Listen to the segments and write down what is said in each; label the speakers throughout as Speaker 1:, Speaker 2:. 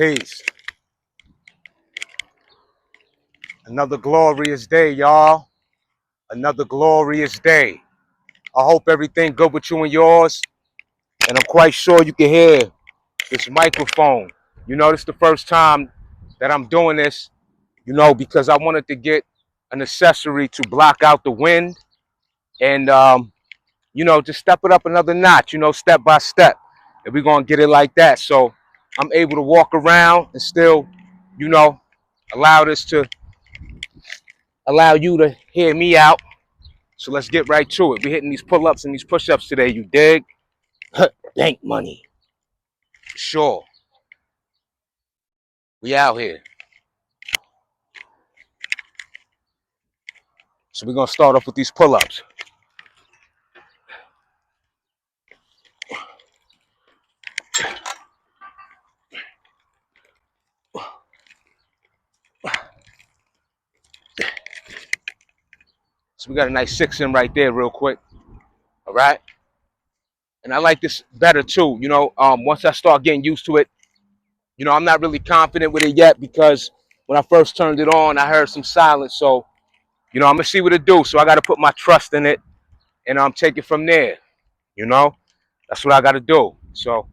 Speaker 1: Peace. Another glorious day, y'all. Another glorious day. I hope everything good with you and yours. And I'm quite sure you can hear this microphone. This is the first time that I'm doing this, because I wanted to get an accessory to block out the wind and, just step it up another notch, step by step. And we're going to get it like that. So I'm able to walk around and still, you know, allow this to allow you to hear me out. So let's get right to it. We're hitting these pull-ups and these push-ups today, you dig? Bank money. Sure. We out here. So we're going to start off with these pull-ups. So we got a nice 6 in right there real quick. All right? And I like this better too. Once I start getting used to it, I'm not really confident with it yet because when I first turned it on, I heard some silence. So, I'm going to see what it do. So I got to put my trust in it and take it from there. That's what I got to do. So,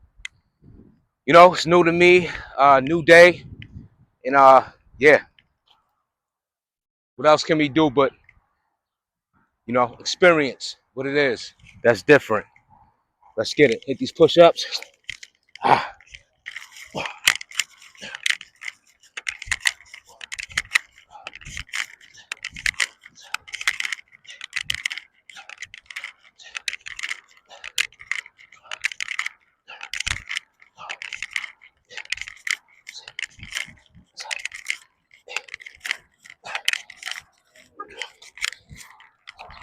Speaker 1: it's new to me, new day. And, yeah. What else can we do but, experience what it is that's different. Let's get it. Hit these push-ups. Ah.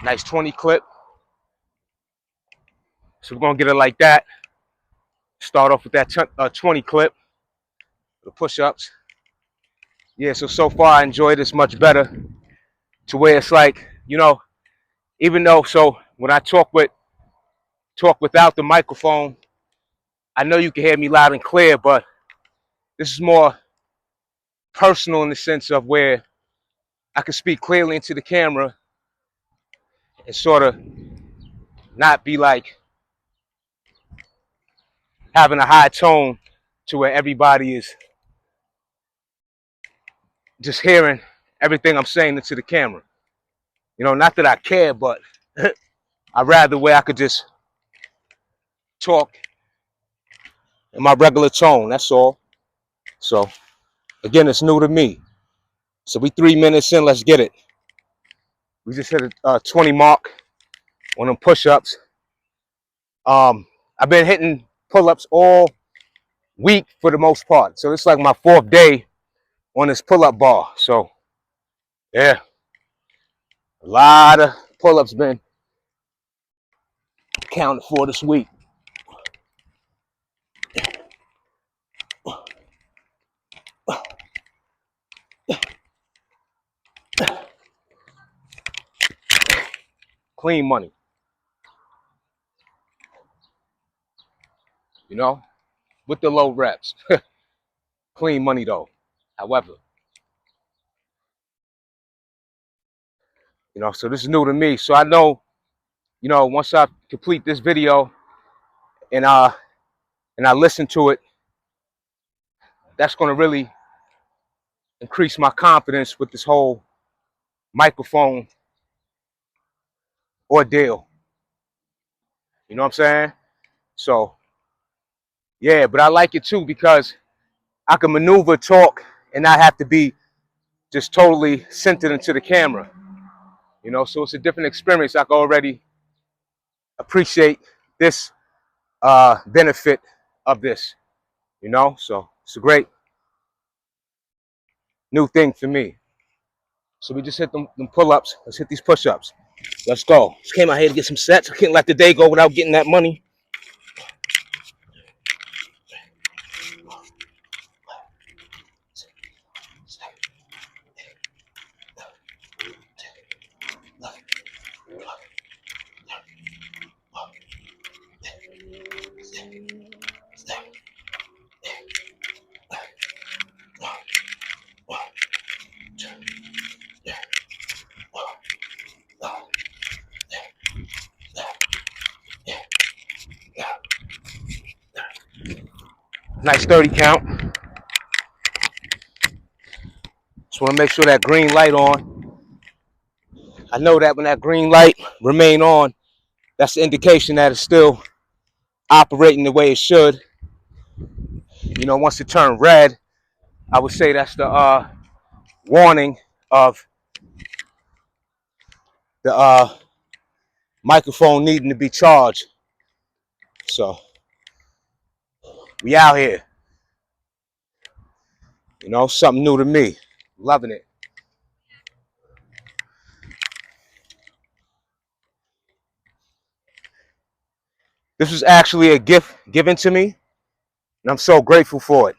Speaker 1: Nice 20 clip. So we're going to get it like that. Start off with that 20 clip. The push-ups. Yeah, so far I enjoy this much better to where it's like, even though, so when I talk without the microphone, I know you can hear me loud and clear, but this is more personal in the sense of where I can speak clearly into the camera and sort of not be like having a high tone to where everybody is just hearing everything I'm saying into the camera. Not that I care, but I'd rather where I could just talk in my regular tone, that's all. So, again, it's new to me. So we 3 minutes in, let's get it. We just hit a 20 mark on them push-ups. I've been hitting pull-ups all week for the most part. So it's like my 4th day on this pull-up bar. So, yeah, a lot of pull-ups been counted for this week. Clean money. With the low reps. Clean money though. However, so this is new to me. So I know, once I complete this video and I listen to it, that's going to really increase my confidence with this whole microphone ordeal. You know what I'm saying? So, yeah, but I like it too because I can maneuver, talk, and not have to be just totally centered into the camera. So it's a different experience. I can already appreciate this benefit of this, so it's a great new thing for me. So we just hit them pull-ups. Let's hit these push-ups. Let's go. Just came out here to get some sets. I can't let the day go without getting that money. Nice 30 count. Just want to make sure that green light on. I know that when that green light remain on, that's the indication that it's still operating the way it should. You know, once it turned red, I would say that's the warning of the microphone needing to be charged. So we out here. You know, something new to me. Loving it. This was actually a gift given to me, and I'm so grateful for it.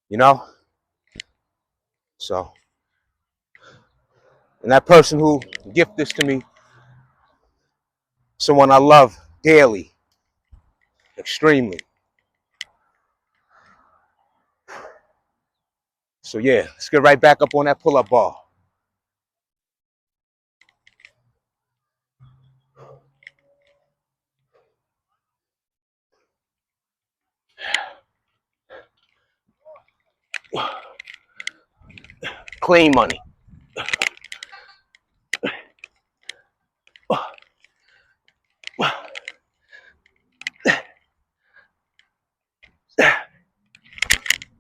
Speaker 1: You know? So, and that person who gifted this to me, someone I love dearly, extremely. So yeah, let's get right back up on that pull-up bar. Clean money.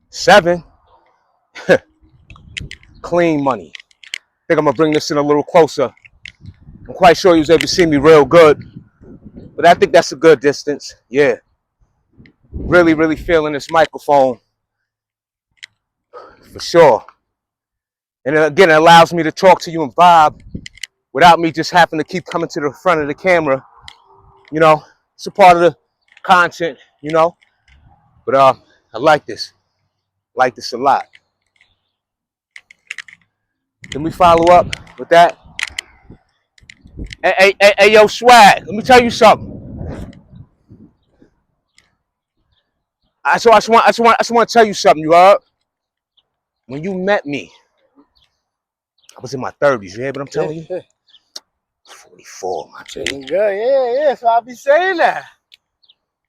Speaker 1: 7. Clean money. I think I'm gonna bring this in a little closer. I'm quite sure you was able to see me real good, but I think that's a good distance. Yeah. Really, really feeling this microphone for sure. And again, it allows me to talk to you and vibe without me just having to keep coming to the front of the camera. You know, it's a part of the content, you know. But I like this. Like this a lot. Can we follow up with that? Hey, yo, Swag, let me tell you something. I just want to tell you something, you heard? When you met me, I was in my 30s, you hear what I'm telling you? 44, my baby.
Speaker 2: Good, yeah, so I'll be saying that.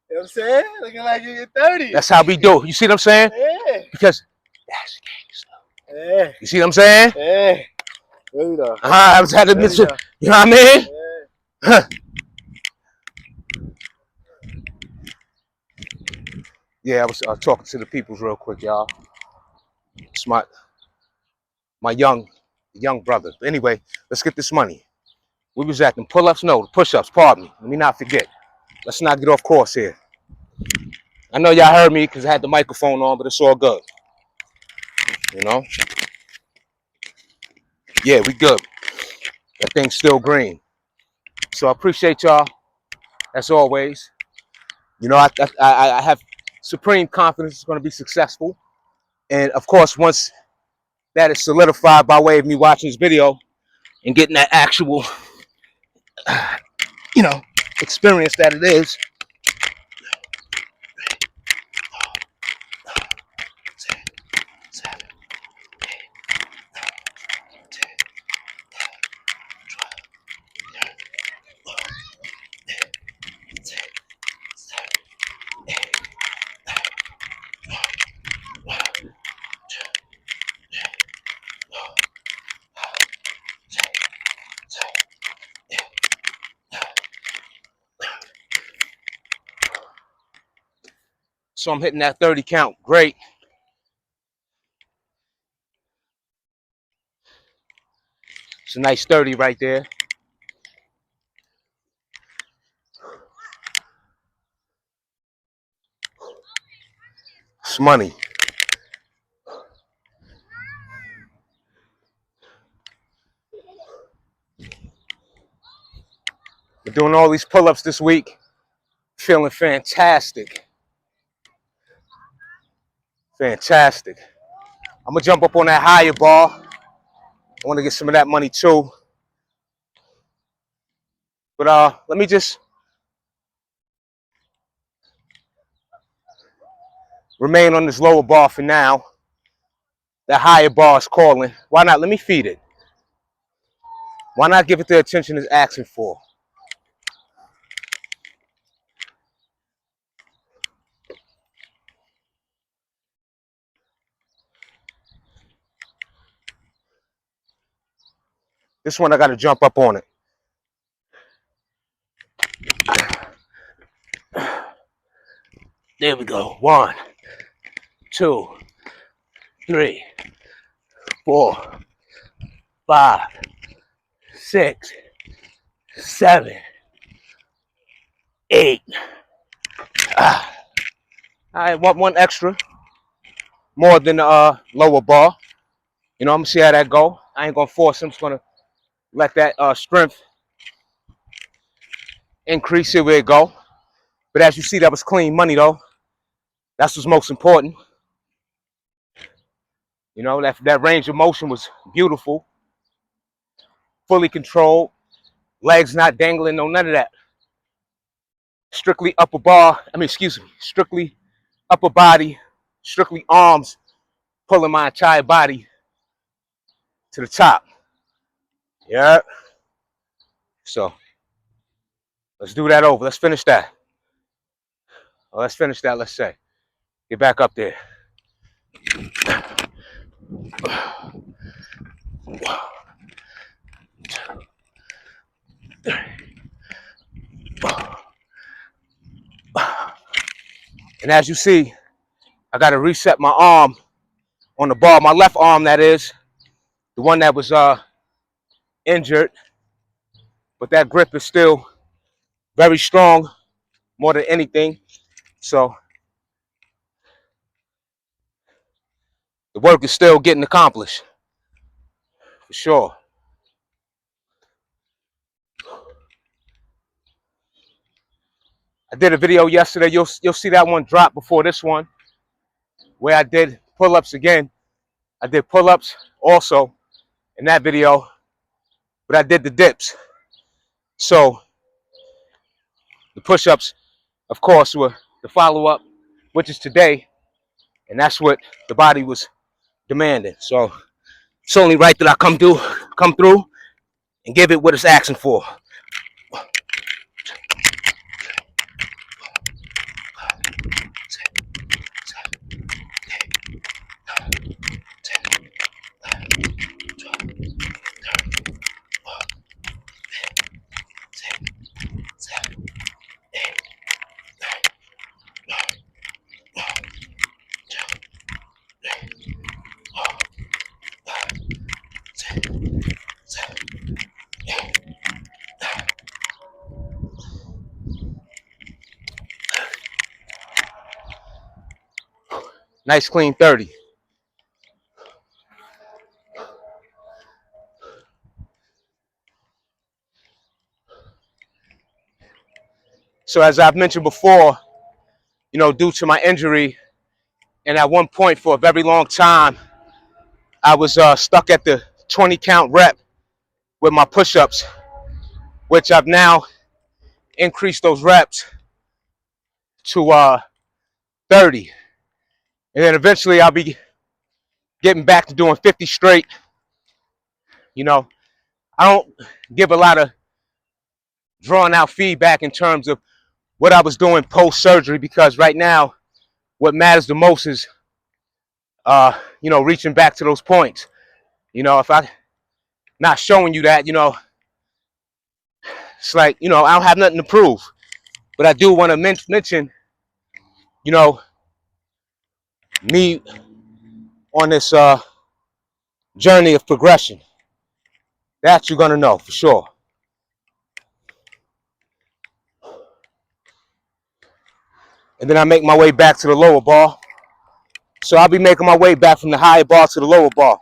Speaker 2: You know what I'm saying? Looking like you're in your 30s.
Speaker 1: That's how we do. You see what I'm saying?
Speaker 2: Yeah.
Speaker 1: Because that's gangster.
Speaker 2: Yeah.
Speaker 1: You see what I'm saying?
Speaker 2: Yeah. There you go.
Speaker 1: I was had to admit, you know what I mean?
Speaker 2: Yeah.
Speaker 1: Yeah, I was talking to the peoples real quick, y'all. It's my young brother. But anyway, let's get this money. We was at them pull-ups, no, push-ups, pardon me. Let me not forget. Let's not get off course here. I know y'all heard me because I had the microphone on, but it's all good. You know? Yeah, we good. That thing's still green. So I appreciate y'all, as always. You know, I have supreme confidence it's going to be successful. And of course, once that is solidified by way of me watching this video and getting that actual, you know, experience that it is. So I'm hitting that 30 count. Great. It's a nice 30 right there. It's money. We're doing all these pull-ups this week. Feeling fantastic. Fantastic. I'm going to jump up on that higher bar. I want to get some of that money too. But let me just remain on this lower bar for now. That higher bar is calling. Why not? Let me feed it. Why not give it the attention it's asking for? This one I gotta jump up on it. There we go. 1, 2, 3, 4, 5, 6, 7, 8. All right, one extra, more than the lower bar. You know, I'm gonna see how that go. I ain't gonna force him. I'm just gonna let that strength increase. Here we go. But as you see, that was clean money though. That's what's most important. You know, that range of motion was beautiful, fully controlled, legs not dangling, no none of that. Strictly upper bar. Strictly upper body, strictly arms, pulling my entire body to the top. Yeah. So let's do that over. Let's finish that. Let's finish that. Let's say. Get back up there. And as you see, I got to reset my arm on the bar, my left arm, that is, the one that was injured. But that grip is still very strong, more than anything. So the work is still getting accomplished, for sure. I did a video yesterday. You'll see that one drop before this one, where I did pull-ups again. I did pull-ups also in that video, but I did the dips. So the push-ups, of course, were the follow-up, which is today, and that's what the body was demanding. So it's only right that I come through and give it what it's asking for. Nice clean 30. So as I've mentioned before, you know, due to my injury, and at one point for a very long time, I was stuck at the 20 count rep with my push-ups, which I've now increased those reps to 30. And then eventually I'll be getting back to doing 50 straight. You know, I don't give a lot of drawn out feedback in terms of what I was doing post-surgery, because right now what matters the most is, you know, reaching back to those points. You know, if I'm not showing you that, you know, it's like, you know, I don't have nothing to prove. But I do want to mention, you know, me on this journey of progression. That you're going to know for sure. And then I make my way back to the lower bar. So I'll be making my way back from the higher bar to the lower bar.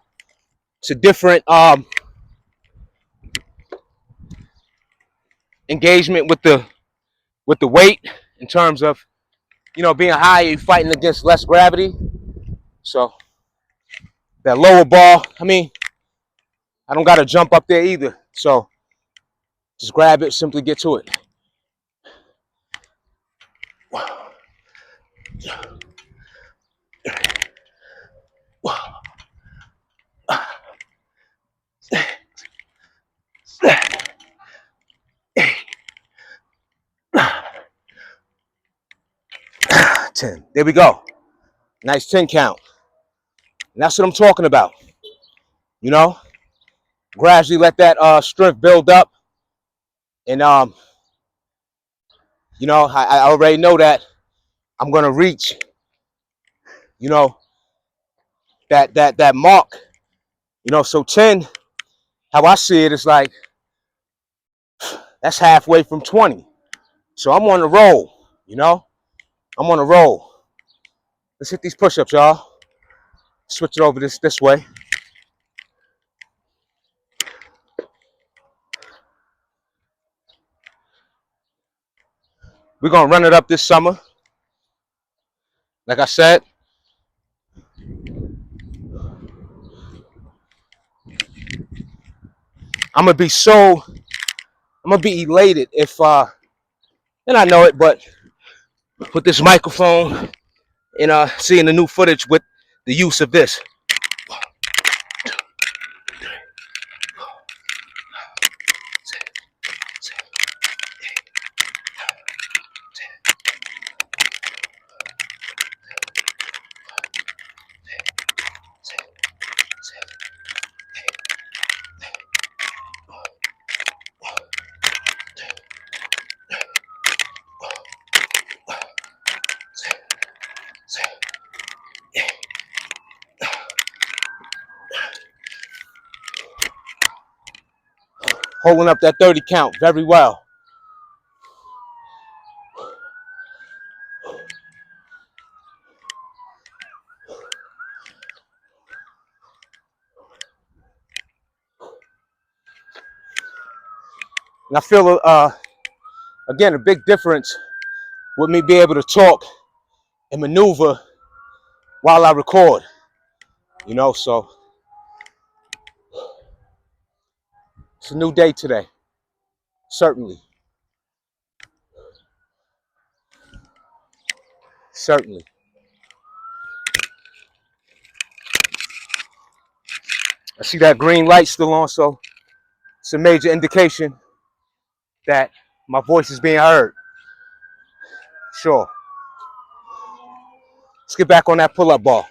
Speaker 1: It's a different engagement with the weight, in terms of, you know, being higher, you're fighting against less gravity. So that lower bar, I mean, I don't got to jump up there either. So just grab it, simply get to it. Ten. There we go. Nice 10 count. And that's what I'm talking about. You know, gradually let that strength build up. And you know, I already know that I'm gonna reach, you know, that mark. You know, so 10, how I see it is like that's halfway from 20. So I'm on the roll, you know? I'm on the roll. Let's hit these push-ups, y'all. Switch it over this way. We're gonna run it up this summer. Like I said, I'm gonna be elated if and I know it, but with this microphone and seeing the new footage with the use of this. Holding up that 30 count very well. And I feel, again, a big difference with me being able to talk and maneuver while I record. You know, so it's a new day today. Certainly. Certainly. I see that green light still on, so it's a major indication that my voice is being heard. Sure. Let's get back on that pull-up ball.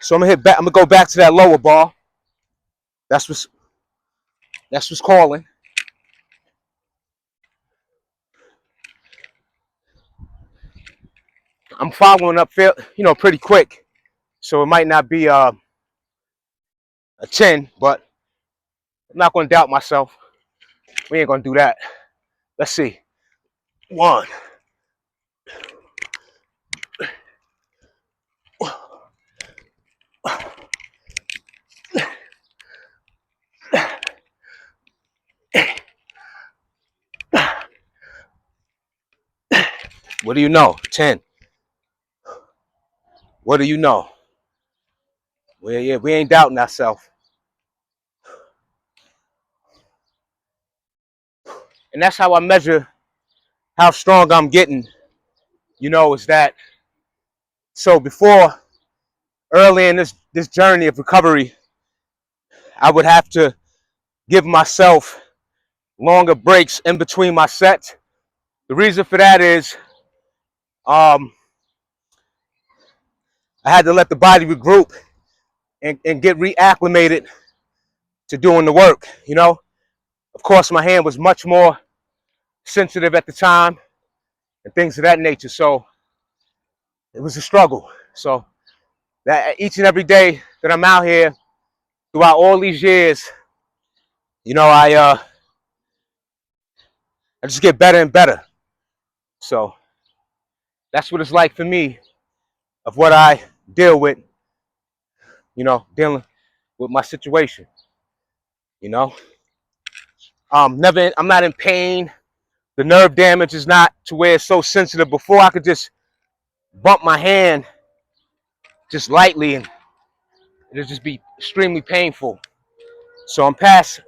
Speaker 1: So I'm gonna go back to that lower ball. That's what's calling. I'm following up, pretty quick. So it might not be a 10, but I'm not gonna doubt myself. We ain't gonna do that. Let's see. 1. What do you know? 10. What do you know? We ain't doubting ourselves. And that's how I measure how strong I'm getting. You know, is that so before early in this journey of recovery, I would have to give myself longer breaks in between my sets. The reason for that is I had to let the body regroup and get reacclimated to doing the work, you know. Of course, my hand was much more sensitive at the time and things of that nature. So it was a struggle. So that each and every day that I'm out here throughout all these years, you know, I just get better and better. So that's what it's like for me of what I deal with, you know, dealing with my situation, you know. I'm not in pain. The nerve damage is not to where it's so sensitive. Before I could just bump my hand just lightly and it'll just be extremely painful. So I'm past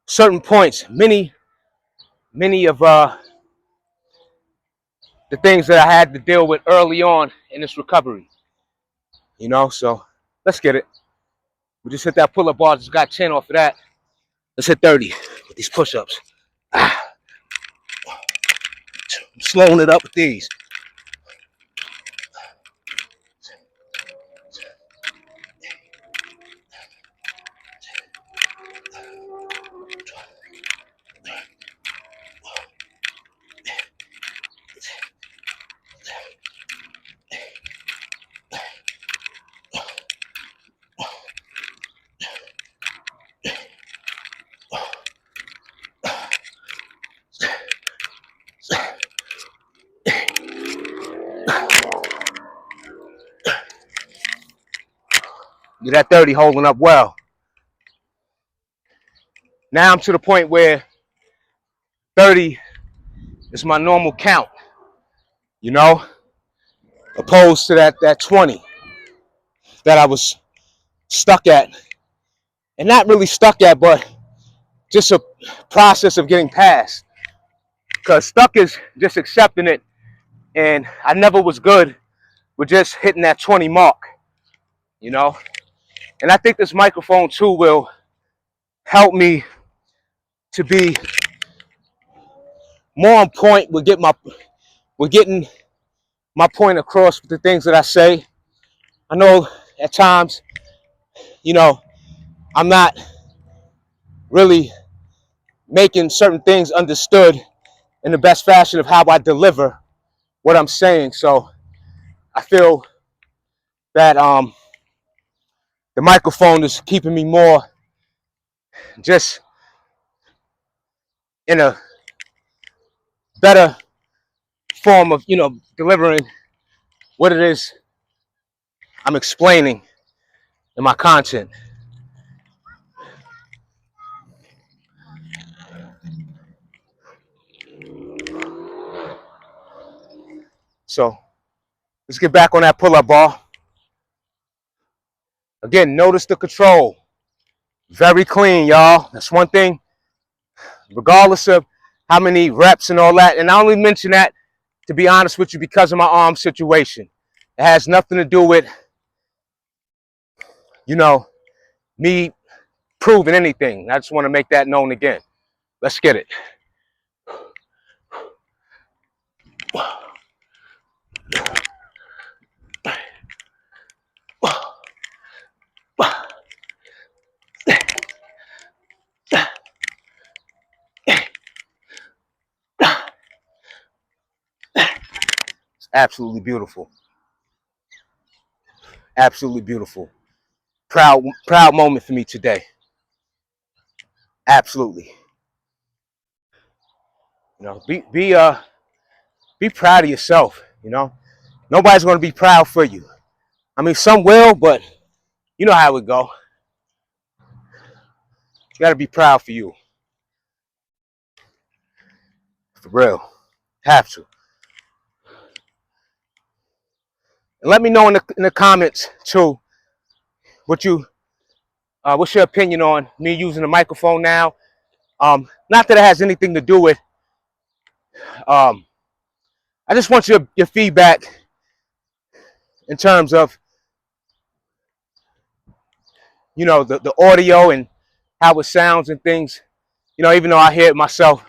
Speaker 1: certain points. Many of the things that I had to deal with early on in this recovery. You know, so let's get it. We just hit that pull-up bar, just got 10 off of that. Let's hit 30 with these push-ups. slowing it up with these. Get that 30 holding up well. Now I'm to the point where 30 is my normal count, you know, opposed to that 20 that I was stuck at. And not really stuck at, but just a process of getting past. Because stuck is just accepting it. And I never was good with just hitting that 20 mark, you know. And I think this microphone too will help me to be more on point with getting my point across with the things that I say. I know at times, you know, I'm not really making certain things understood in the best fashion of how I deliver what I'm saying. So I feel that the microphone is keeping me more just in a better form of, you know, delivering what it is I'm explaining in my content. So let's get back on that pull-up bar. Again, notice the control. Very clean, y'all. That's one thing, regardless of how many reps and all that. And I only mention that, to be honest with you, because of my arm situation. It has nothing to do with, you know, me proving anything. I just want to make that known again. Let's get it. It's absolutely beautiful. Absolutely beautiful. Proud moment for me today. Absolutely. You know, be proud of yourself, you know. Nobody's going to be proud for you. I mean, some will, but you know how it go. You got to be proud for you. For real. Have to. And let me know in the comments too what's your opinion on me using the microphone now. Not that it has anything to do with I just want your feedback in terms of, you know, the audio and how it sounds and things. You know, even though I hear it myself,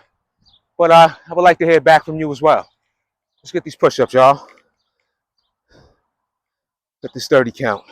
Speaker 1: but I would like to hear back from you as well. Let's get these push-ups, y'all. Get this 30 count.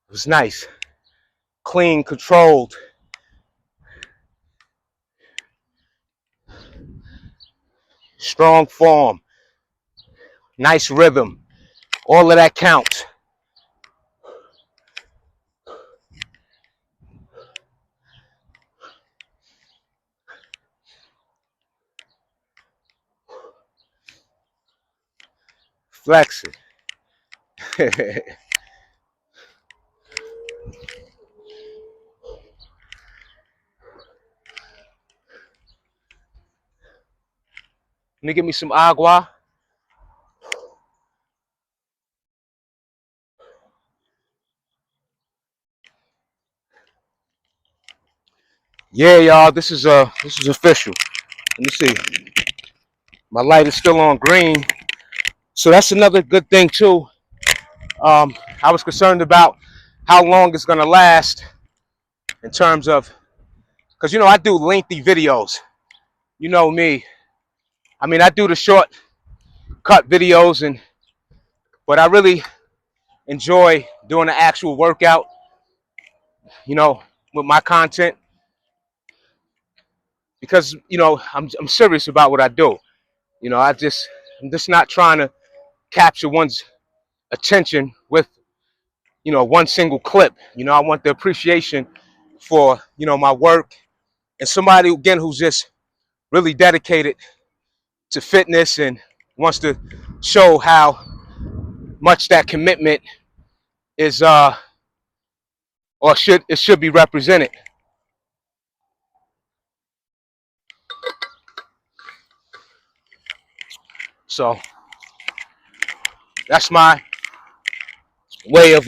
Speaker 1: It was nice, clean, controlled, strong form, nice rhythm. All of that counts. Flexing. Let me get me some agua. Yeah, y'all, this is official. Let me see. My light is still on green. So that's another good thing too. I was concerned about how long it's gonna last in terms of, because I do lengthy videos. You know me. I mean, I do the short cut videos, but I really enjoy doing the actual workout. With my content, because I'm serious about what I do. I'm just not trying to capture one's attention with one single clip. I want the appreciation for my work, and somebody again who's just really dedicated to fitness and wants to show how much that commitment is or should be represented. So that's my way of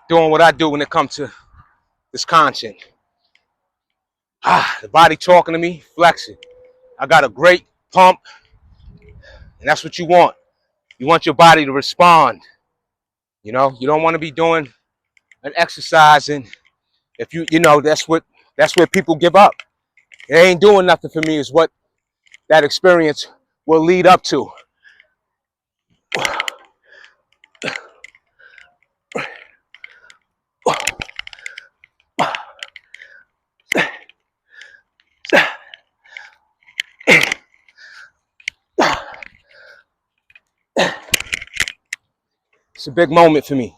Speaker 1: doing what I do when it comes to this content. The body talking to me, flexing. I got a great pump, and that's what you want. You want your body to respond. You don't want to be doing an exercise, and if that's where people give up. It ain't doing nothing for me is what that experience will lead up to. It's a big moment for me.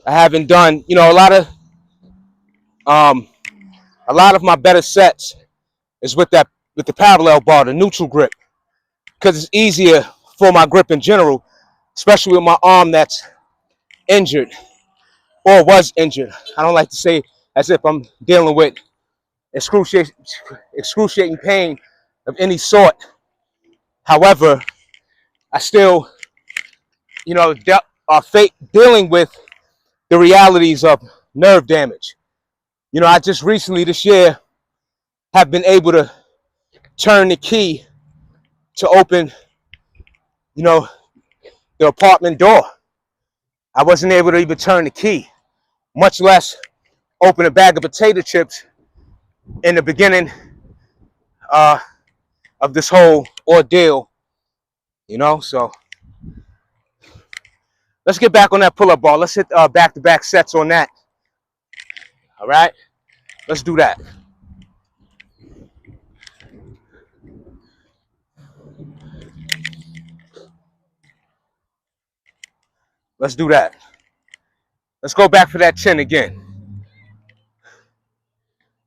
Speaker 1: I haven't done, a lot of my better sets is with the parallel bar, the neutral grip, because it's easier for my grip in general, especially with my arm that's injured or was injured. I don't like to say as if I'm dealing with excruciating pain of any sort. However, I still, are dealing with the realities of nerve damage. I just recently this year have been able to turn the key to open, the apartment door. I wasn't able to even turn the key, much less open a bag of potato chips in the beginning uh, of this whole ordeal. So let's get back on that pull-up bar. Let's hit back-to-back sets on that. All right, let's do that. Let's do that. Let's go back for that chin again.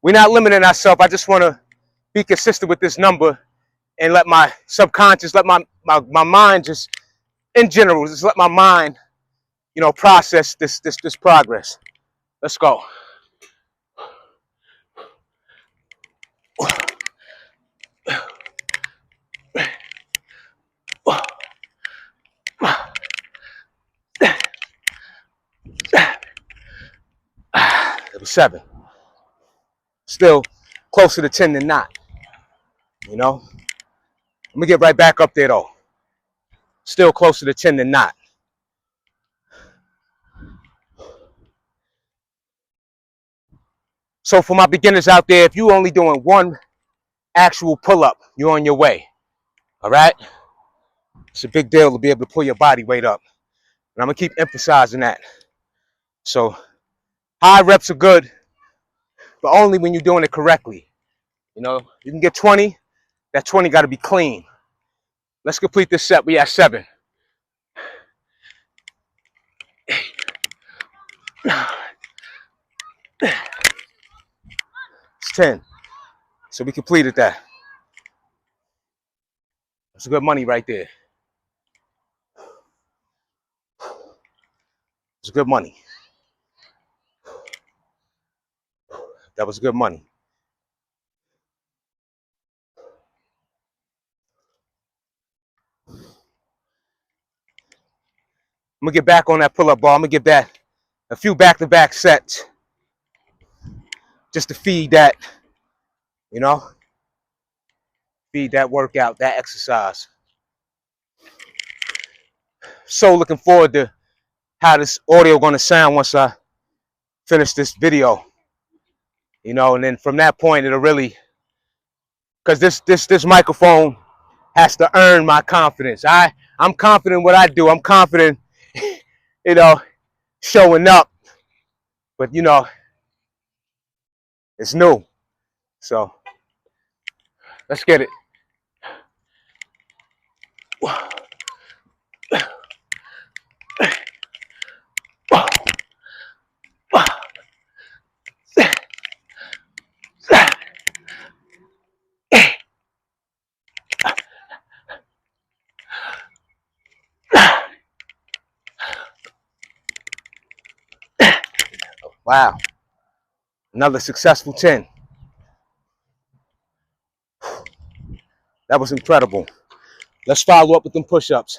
Speaker 1: We're not limiting ourselves. I just want to be consistent with this number and let my subconscious, let my mind just, in general, just let my mind, process this progress. Let's go. It was 7. Still closer to 10 than not. Let me get right back up there though. Still closer to 10 than not. So for my beginners out there, if you're only doing one actual pull-up, you're on your way. All right? It's a big deal to be able to pull your body weight up. And I'm going to keep emphasizing that. So high reps are good, but only when you're doing it correctly. You can get 20. That 20 got to be clean. Let's complete this set. We at 7. 10. So we completed that. That's good money right there. was good money. That was good money. I'm gonna get back on that pull-up bar. I'm gonna get back a few back-to-back sets just to feed that, you know, feed that workout, that exercise. So looking forward to how this audio gonna sound once I finish this video, you know, and then from that point it'll really, because this microphone has to earn my confidence. I'm confident in what I do. I'm confident, you know, showing up, but you know, it's new. So let's get it. Wow, another successful 10. That was incredible. Let's follow up with them push-ups.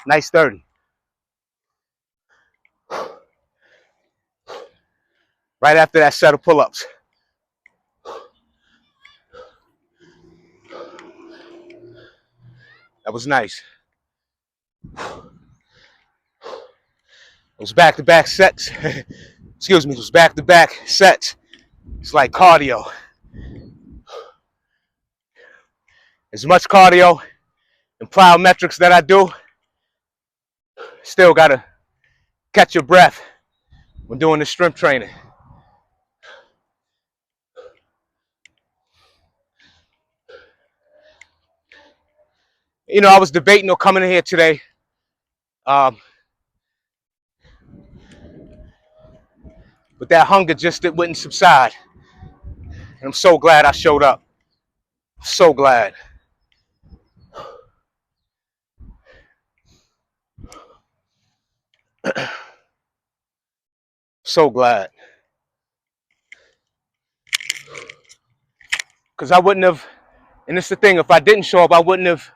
Speaker 1: Nice 30. Right after that set of pull-ups. That was nice. It was back-to-back sets. Excuse me, it was back-to-back sets. It's like cardio. As much cardio and plyometrics that I do, still gotta catch your breath when doing this strength training. You know, I was debating on coming in here today. But that hunger just it wouldn't subside. And I'm so glad I showed up. So glad. So glad. Because I wouldn't have, and it's the thing, if I didn't show up, I wouldn't have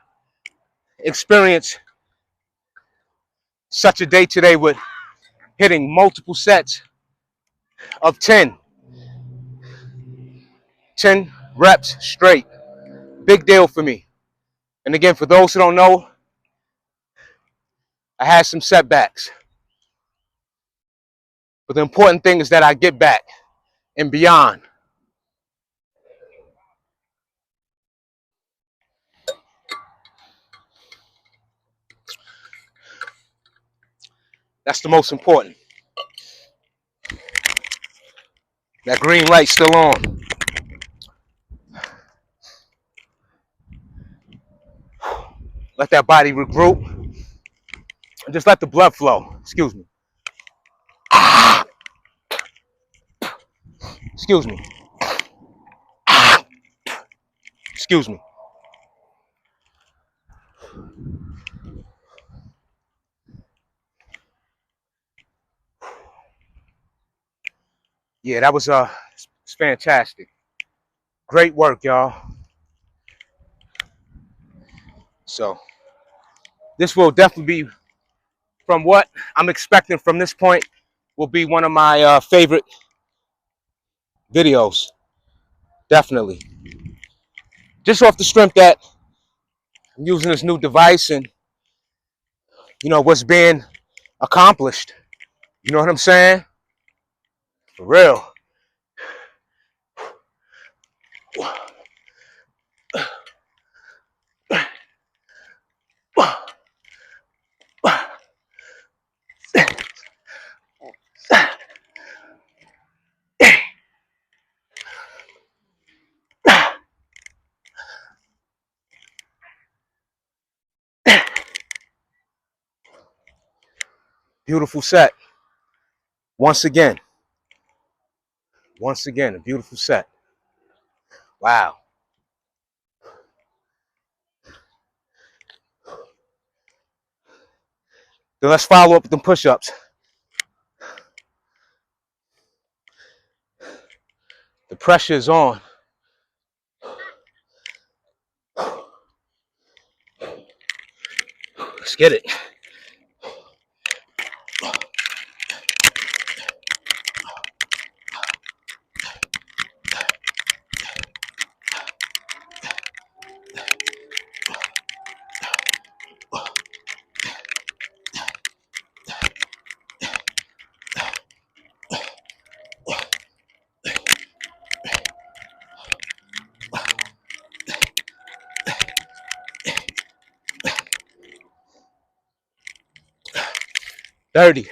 Speaker 1: experienced such a day today with hitting multiple sets of 10. 10 reps straight. Big deal for me. And again, for those who don't know, I had some setbacks. But the important thing is that I get back and beyond. That's the most important. That green light's still on. Let that body regroup. And just let the blood flow. Excuse me. Excuse me. Excuse me. Yeah, that was it's fantastic. Great work, y'all. So this will definitely be, from what I'm expecting from this point, will be one of my favorite videos. Definitely. Just off the strength that I'm using this new device and, what's being accomplished. You know what I'm saying? For real. Beautiful set. Once again, a beautiful set. Wow. Then let's follow up with them push-ups. The pressure is on. Let's get it. Dirty.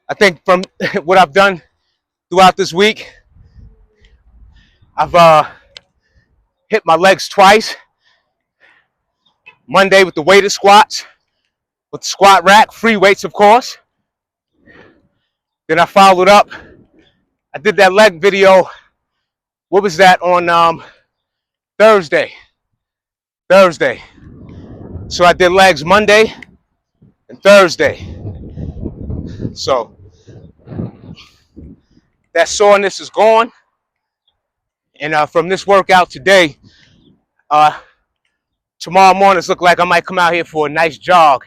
Speaker 1: I think from what I've done throughout this week, I've hit my legs twice. Monday with the weighted squats, with the squat rack, free weights, of course. Then I followed up. I did that leg video. What was that on Thursday? So I did legs Monday and Thursday. So that soreness is gone. And from this workout today, tomorrow mornings look like I might come out here for a nice jog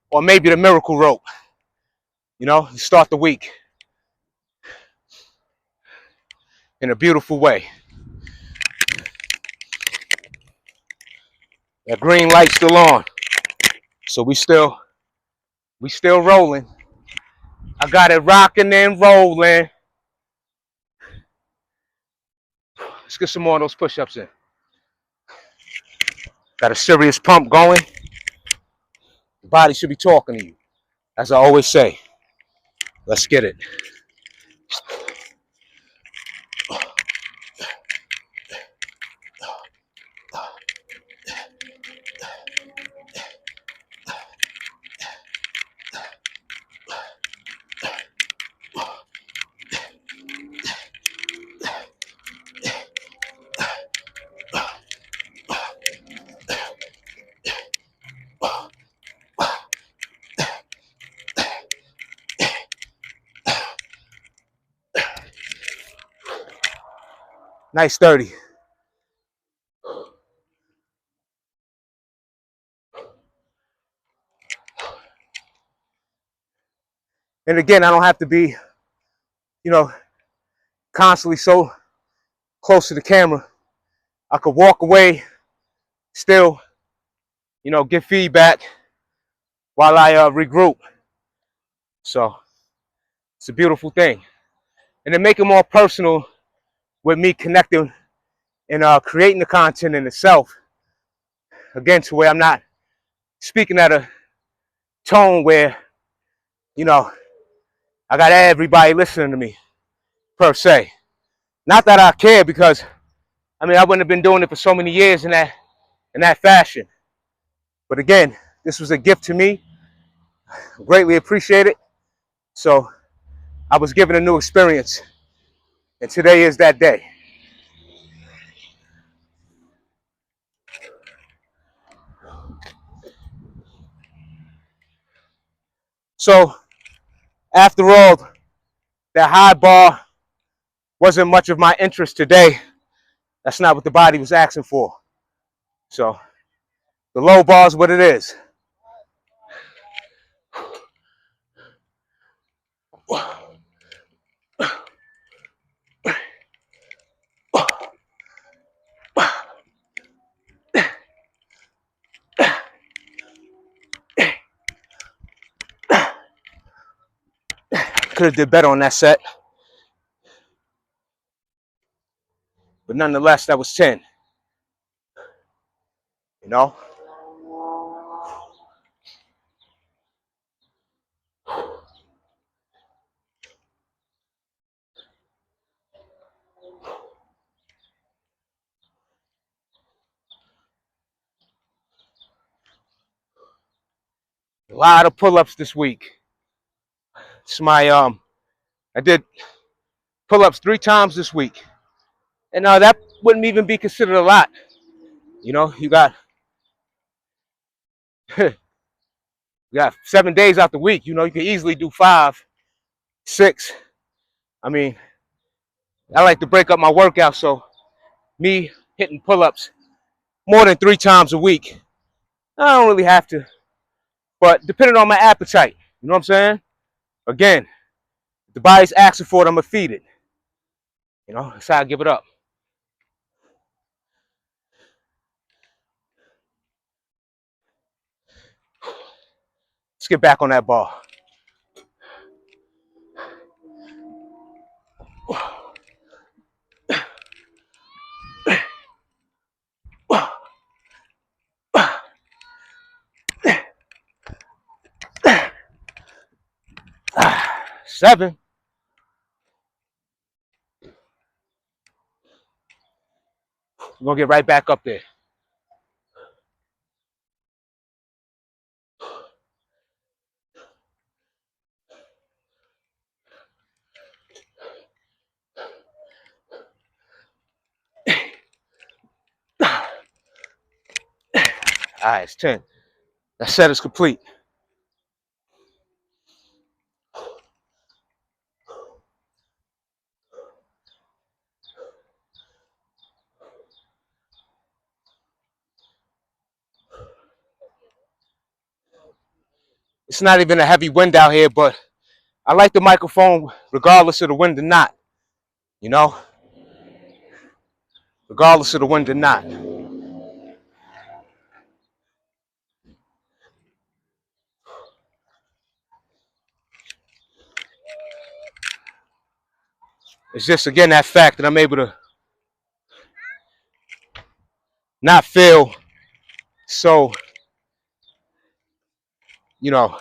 Speaker 1: or maybe the miracle rope. Start the week in a beautiful way. That green light's still on. So we still rolling. I got it rocking and rolling. Let's get some more of those push-ups in. Got a serious pump going. The body should be talking to you, as I always say. Let's get it. Nice 30. And again, I don't have to be, constantly so close to the camera. I could walk away, still, give feedback while I regroup. So it's a beautiful thing. And then make it more personal with me connecting and creating the content in itself. Again, to where I'm not speaking at a tone where, I got everybody listening to me, per se. Not that I care, because, I wouldn't have been doing it for so many years in that fashion. But again, this was a gift to me. Greatly appreciate it. So I was given a new experience. And today is that day. So after all, that high bar wasn't much of my interest today. That's not what the body was asking for. So the low bar is what it is. Could have did better on that set. But nonetheless, that was 10. You know? A lot of pull-ups this week. It's my I did pull-ups 3 times this week. And that wouldn't even be considered a lot. You know, you got 7 days out the week. You know, you can easily do 5, 6. I mean, I like to break up my workout, so me hitting pull-ups more than 3 times a week, I don't really have to. But depending on my appetite, you know what I'm saying? Again, if the body's asking for it, I'm gonna feed it. You know, that's how I give it up. Let's get back on that ball. Seven. We're gonna get right back up there. All right, it's 10. That set is complete. It's not even a heavy wind out here, but I like the microphone regardless of the wind or not. You know? Regardless of the wind or not. It's just, again, that fact that I'm able to not feel so, you know,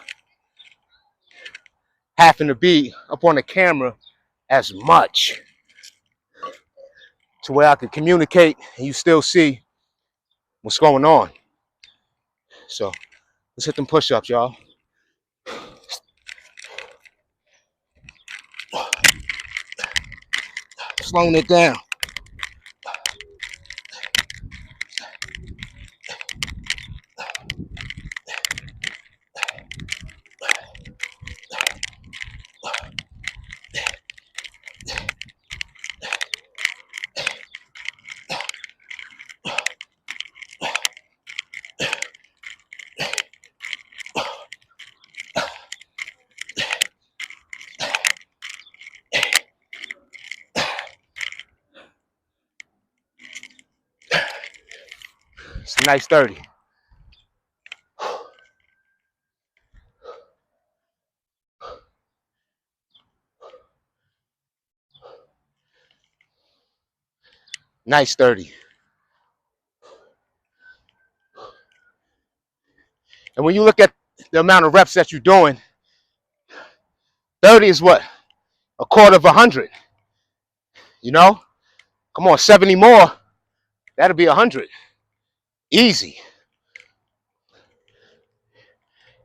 Speaker 1: having to be up on the camera as much to where I can communicate and you still see what's going on. So let's hit them push-ups, y'all. Slowing it down. It's a nice 30. Nice 30. And when you look at the amount of reps that you're doing, 30 is what? A quarter of 100. You know? Come on, 70 more. That'll be 100. Easy.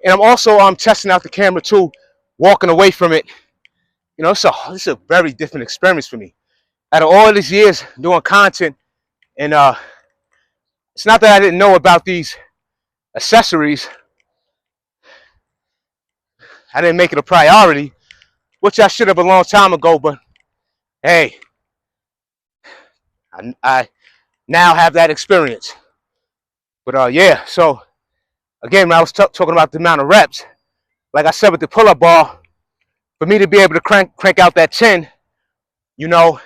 Speaker 1: And I'm also testing out the camera too, walking away from it. You know, so it's a very different experience for me. Out of all these years doing content, and it's not that I didn't know about these accessories. I didn't make it a priority, which I should have a long time ago, but hey, I now have that experience. But yeah, so again, when I was talking about the amount of reps, like I said with the pull-up bar, for me to be able to crank out that 10, you know,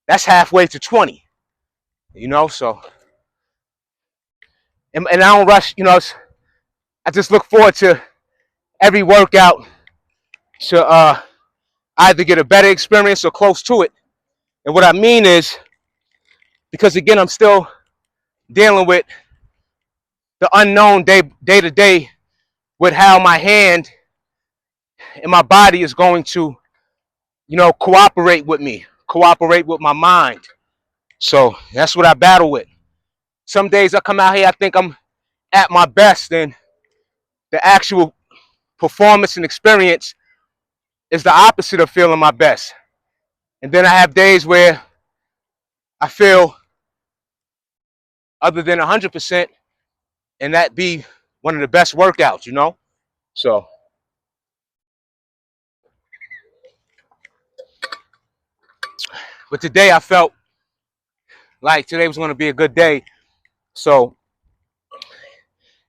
Speaker 1: that's halfway to 20, you know, so. And I don't rush, you know, I just look forward to every workout to either get a better experience or close to it. And what I mean is, because again, I'm still dealing with the unknown day to day with how my hand and my body is going to, cooperate with me, cooperate with my mind. So that's what I battle with. Some days I come out here, I think I'm at my best, and the actual performance and experience is the opposite of feeling my best. And then I have days where I feel other than 100%, and that be one of the best workouts. So, but today I felt like today was going to be a good day. So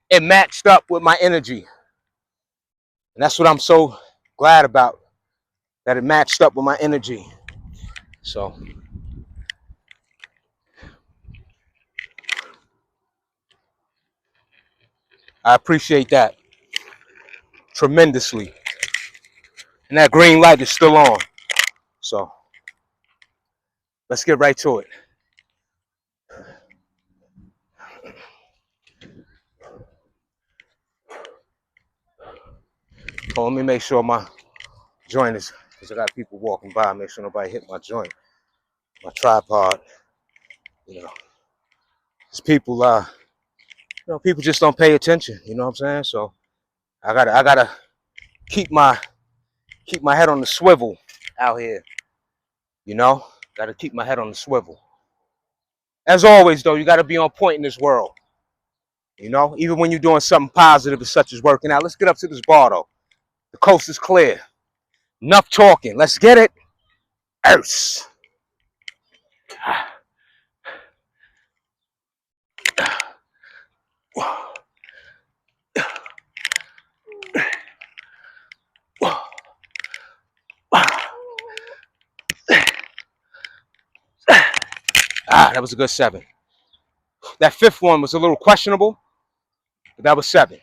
Speaker 1: it matched up with my energy. And that's what I'm so glad about, that it matched up with my energy. So I appreciate that tremendously. And that green light is still on. So let's get right to it. So let me make sure my joint is, because I got people walking by, make sure nobody hit my joint, my tripod. Because people just don't pay attention. You know what I'm saying? So I gotta keep my head on the swivel out here. Gotta keep my head on the swivel. As always, though, you gotta be on point in this world. Even when you're doing something positive, such as working out. Let's get up to this bar, though. The coast is clear. Enough talking. Let's get it. Earth. That was a good 7. That 5th one was a little questionable, but that was 7.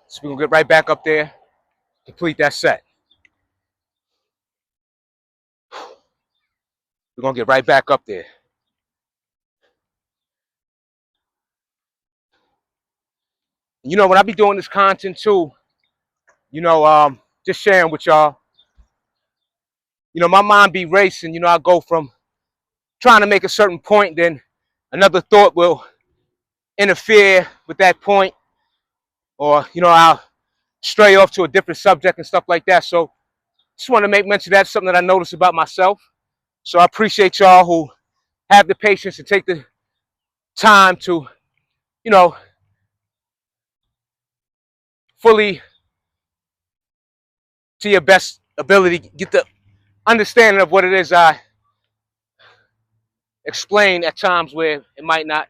Speaker 1: So we're gonna get right back up there, complete that set. We're gonna get right back up there. When I be doing this content too, just sharing with y'all, my mind be racing. I go from trying to make a certain point, then another thought will interfere with that point, or I'll stray off to a different subject and stuff like that. So just want to make mention of that, something that I notice about myself. So I appreciate y'all who have the patience to take the time to, fully, to your best ability, get the understanding of what it is I explain at times where it might not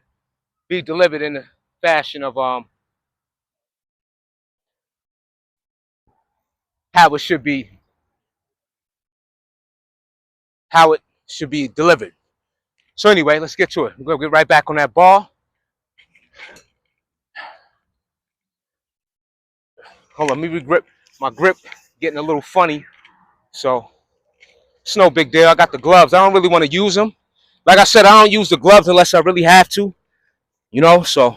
Speaker 1: be delivered in the fashion of how it should be, delivered. So anyway, let's get to it. We're gonna get right back on that ball. Hold on, let me regrip. My grip getting a little funny, so it's no big deal. I got the gloves. I don't really want to use them. Like I said, I don't use the gloves unless I really have to. So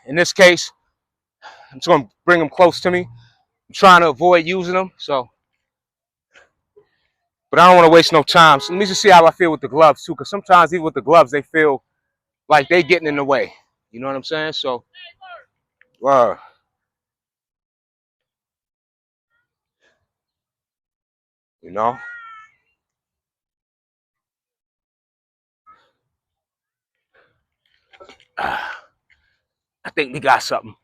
Speaker 1: in this case, I'm just gonna bring them close to me. I'm trying to avoid using them, but I don't want to waste no time. So let me just see how I feel with the gloves too, because sometimes even with the gloves, they feel like they getting in the way. You know what I'm saying? So, uh, you know, I think we got something.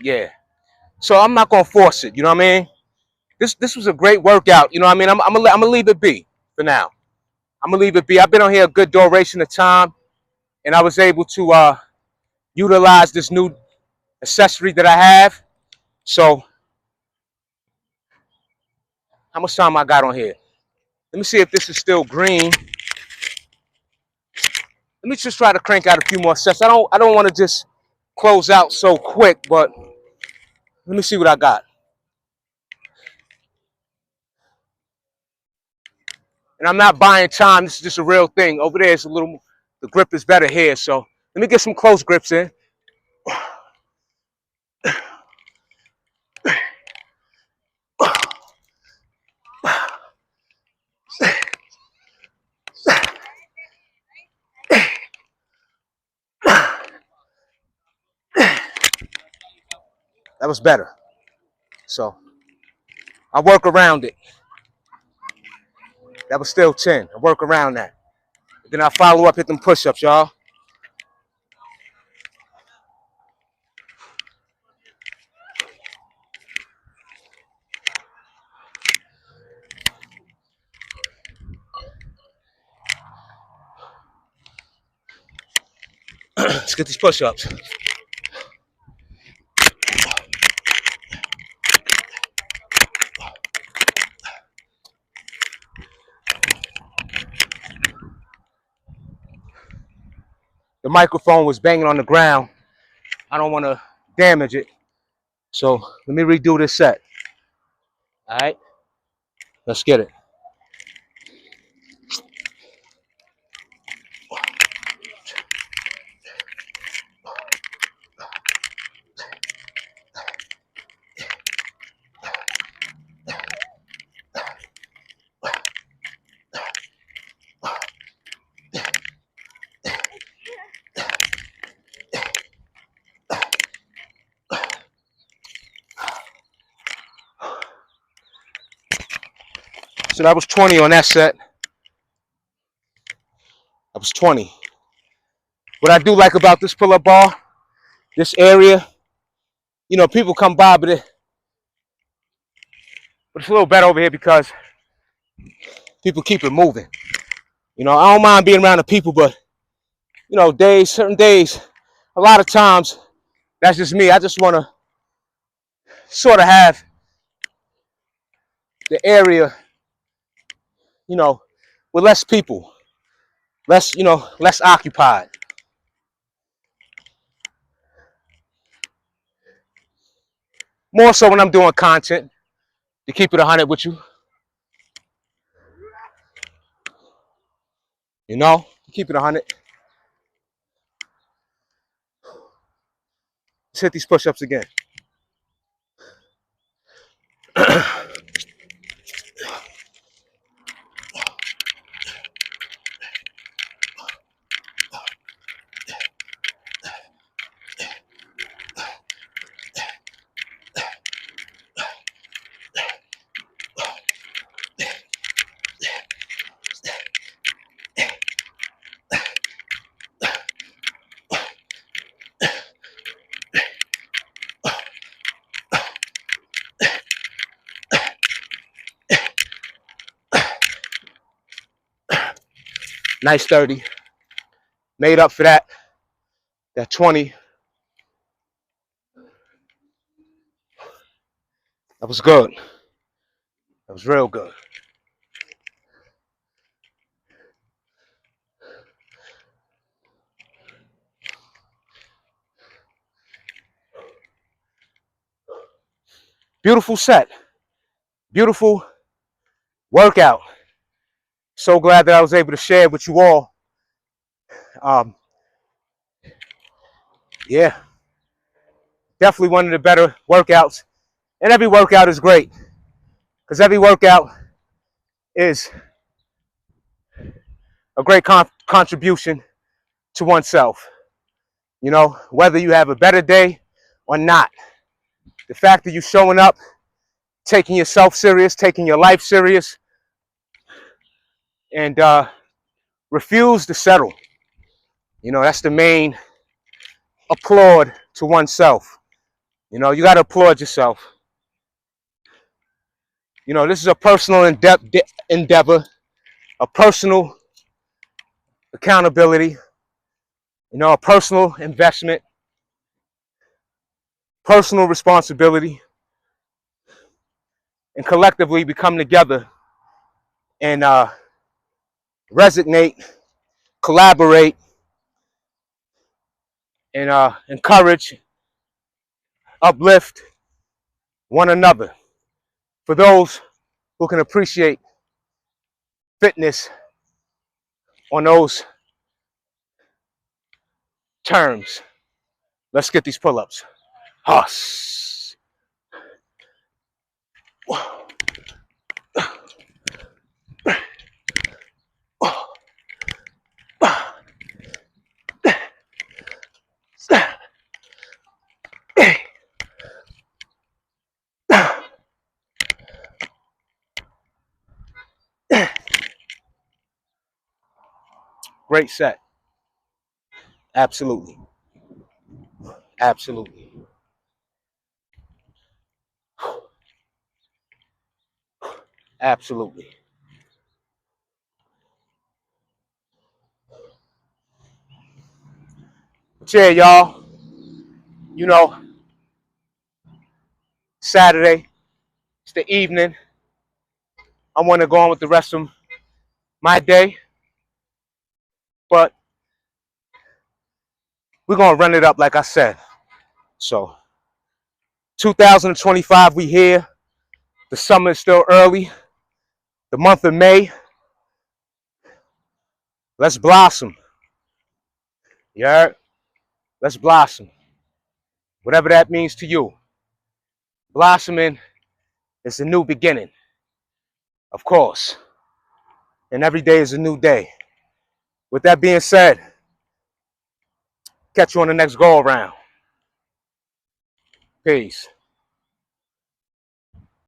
Speaker 1: Yeah. So I'm not gonna force it. You know what I mean? This was a great workout. You know what I mean? I'm gonna leave it be for now. I'm gonna leave it be. I've been on here a good duration of time, and I was able to utilize this new accessory that I have. So, how much time I got on here? Let me see if this is still green. Let me just try to crank out a few more sets. I don't want to just close out so quick, but let me see what I got. And I'm not buying time. This is just a real thing. Over there, it's a little, the grip is better here. So let me get some close grips in. That was better. So I work around it. That was still 10. I work around that. Then I follow up, hit them push-ups, y'all. Let's get these push-ups. The microphone was banging on the ground. I don't want to damage it. So let me redo this set. All right, let's get it. So that was 20 on that set. That was 20. What I do like about this pull-up bar, this area, you know, people come by, but it's a little better over here because people keep it moving. You know, I don't mind being around the people, but, you know, certain days, a lot of times, that's just me. I just want to sort of have the area, you know, with less people, less occupied. More so when I'm doing content, to keep it 100 with you. You know, keep it 100. Let's hit these push-ups again. Nice 30. Made up for that 20. That was good. That was real good. Beautiful set. Beautiful workout. So glad that I was able to share it with you all. Yeah, definitely one of the better workouts. And every workout is great because every workout is a great contribution to oneself. You know, whether you have a better day or not, the fact that you're showing up, taking yourself serious, taking your life serious, and refuse to settle. You know, that's the main applaud to oneself. You know, you got to applaud yourself. You know, this is a personal endeavor, a personal accountability, you know, a personal investment, personal responsibility, and collectively we come together and resonate, collaborate, and encourage, uplift one another. For those who can appreciate fitness on those terms, let's get these pull-ups. Huss. Great set. Absolutely. Absolutely. Absolutely. But yeah, y'all, you know, Saturday, it's the evening. I want to go on with the rest of my day, but we're going to run it up like I said. So, 2025, we here. The summer is still early. The month of May, let's blossom. Yeah, let's blossom. Whatever that means to you. Blossoming is a new beginning, of course. And every day is a new day. With that being said, catch you on the next go around. Peace.